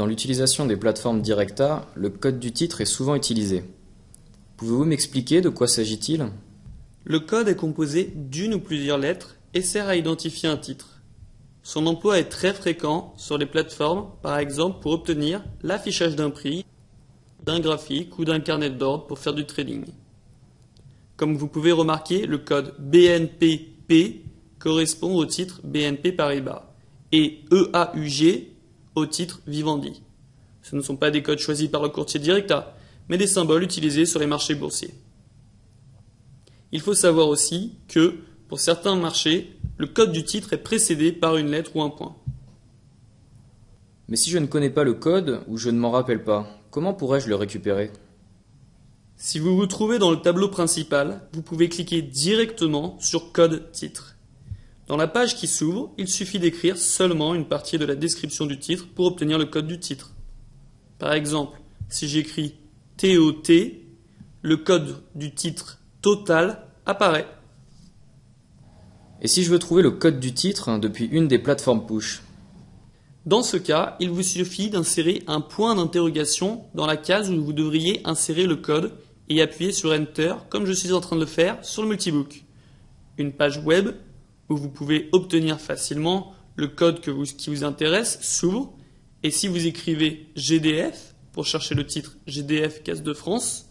Dans l'utilisation des plateformes Directa, le code du titre est souvent utilisé. Pouvez-vous m'expliquer de quoi s'agit-il? Le code est composé d'une ou plusieurs lettres et sert à identifier un titre. Son emploi est très fréquent sur les plateformes, par exemple pour obtenir l'affichage d'un prix, d'un graphique ou d'un carnet d'ordre pour faire du trading. Comme vous pouvez remarquer, le code BNPP correspond au titre BNP Paribas et EAUG au titre Vivendi. Ce ne sont pas des codes choisis par le courtier Directa, mais des symboles utilisés sur les marchés boursiers. Il faut savoir aussi que, pour certains marchés, le code du titre est précédé par une lettre ou un point. Mais si je ne connais pas le code ou je ne m'en rappelle pas, comment pourrais-je le récupérer? Si vous vous trouvez dans le tableau principal, vous pouvez cliquer directement sur Code titre. Dans la page qui s'ouvre, il suffit d'écrire seulement une partie de la description du titre pour obtenir le code du titre. Par exemple, si j'écris TOT, le code du titre total apparaît. Et si je veux trouver le code du titre depuis une des plateformes push? Dans ce cas, il vous suffit d'insérer un point d'interrogation dans la case où vous devriez insérer le code et appuyer sur Enter, comme je suis en train de le faire sur le multibook. Une page web où vous pouvez obtenir facilement le code qui vous intéresse s'ouvre, et si vous écrivez GDF pour chercher le titre GDF Caisse de France,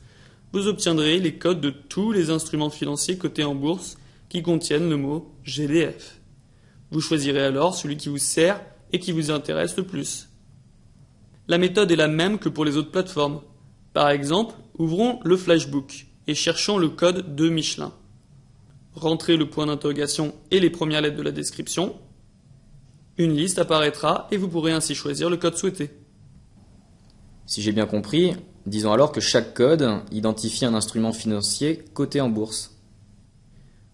vous obtiendrez les codes de tous les instruments financiers cotés en bourse qui contiennent le mot GDF. Vous choisirez alors celui qui vous sert et qui vous intéresse le plus. La méthode est la même que pour les autres plateformes. Par exemple, ouvrons le Flashbook et cherchons le code de Michelin. Rentrez le point d'interrogation et les premières lettres de la description. Une liste apparaîtra et vous pourrez ainsi choisir le code souhaité. Si j'ai bien compris, disons alors que chaque code identifie un instrument financier coté en bourse.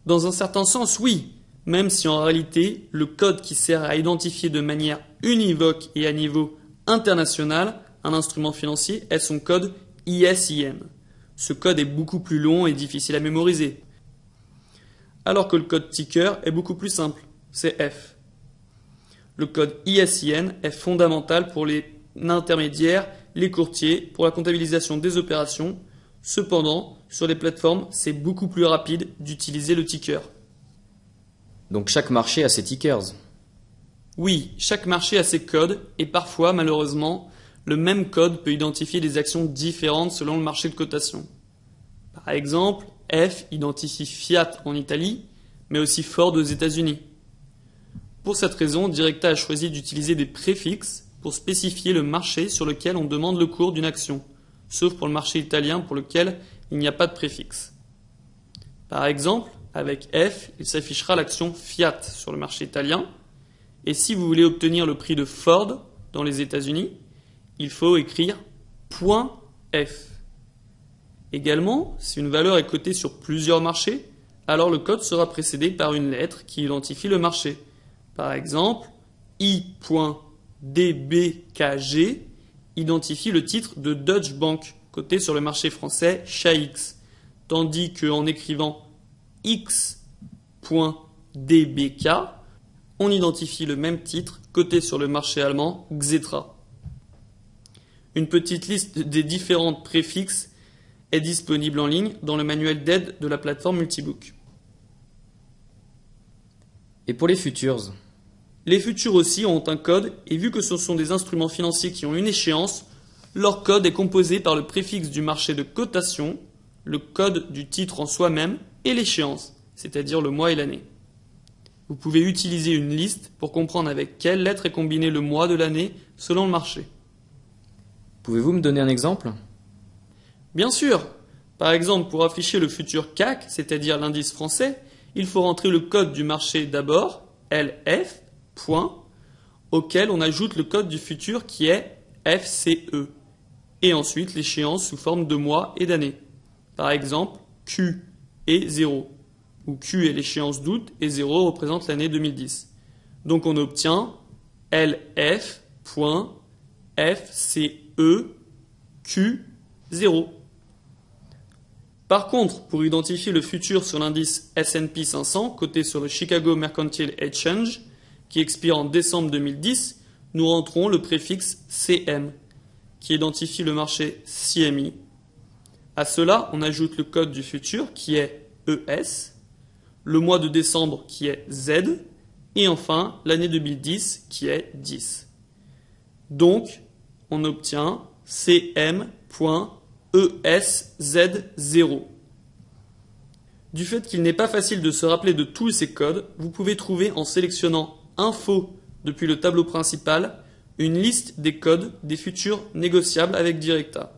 Dans un certain sens, oui, même si en réalité, le code qui sert à identifier de manière univoque et à niveau international un instrument financier est son code ISIN. Ce code est beaucoup plus long et difficile à mémoriser. Alors que le code ticker est beaucoup plus simple, c'est F. Le code ISIN est fondamental pour les intermédiaires, les courtiers, pour la comptabilisation des opérations. Cependant, sur les plateformes, c'est beaucoup plus rapide d'utiliser le ticker. Donc chaque marché a ses tickers. Oui, chaque marché a ses codes et parfois, malheureusement, le même code peut identifier des actions différentes selon le marché de cotation. Par exemple, F identifie Fiat en Italie, mais aussi Ford aux États-Unis. Pour cette raison, Directa a choisi d'utiliser des préfixes pour spécifier le marché sur lequel on demande le cours d'une action, sauf pour le marché italien pour lequel il n'y a pas de préfixe. Par exemple, avec F, il s'affichera l'action Fiat sur le marché italien, et si vous voulez obtenir le prix de Ford dans les États-Unis, il faut écrire .F. Également, si une valeur est cotée sur plusieurs marchés, alors le code sera précédé par une lettre qui identifie le marché. Par exemple, I.DBKG identifie le titre de Deutsche Bank, coté sur le marché français CHAIX, tandis qu'en écrivant X.DBK, on identifie le même titre coté sur le marché allemand Xetra. Une petite liste des différents préfixes est disponible en ligne dans le manuel d'aide de la plateforme Multibook. Et pour les futures? Les futurs aussi ont un code et vu que ce sont des instruments financiers qui ont une échéance, leur code est composé par le préfixe du marché de cotation, le code du titre en soi-même et l'échéance, c'est-à-dire le mois et l'année. Vous pouvez utiliser une liste pour comprendre avec quelle lettre est combiné le mois de l'année selon le marché. Pouvez-vous me donner un exemple? Bien sûr. Par exemple, pour afficher le futur CAC, c'est-à-dire l'indice français, il faut rentrer le code du marché d'abord, LF, point, auquel on ajoute le code du futur qui est FCE, et ensuite l'échéance sous forme de mois et d'année. Par exemple, Q est 0, où Q est l'échéance d'août et 0 représente l'année 2010. Donc on obtient LF.FCEQ0. Par contre, pour identifier le futur sur l'indice S&P 500, coté sur le Chicago Mercantile Exchange, qui expire en décembre 2010, nous rentrons le préfixe CM, qui identifie le marché CMI. À cela, on ajoute le code du futur, qui est ES, le mois de décembre, qui est Z, et enfin l'année 2010, qui est 10. Donc, on obtient cm.esz0. Du fait qu'il n'est pas facile de se rappeler de tous ces codes, vous pouvez trouver en sélectionnant Info depuis le tableau principal une liste des codes des futurs négociables avec Directa.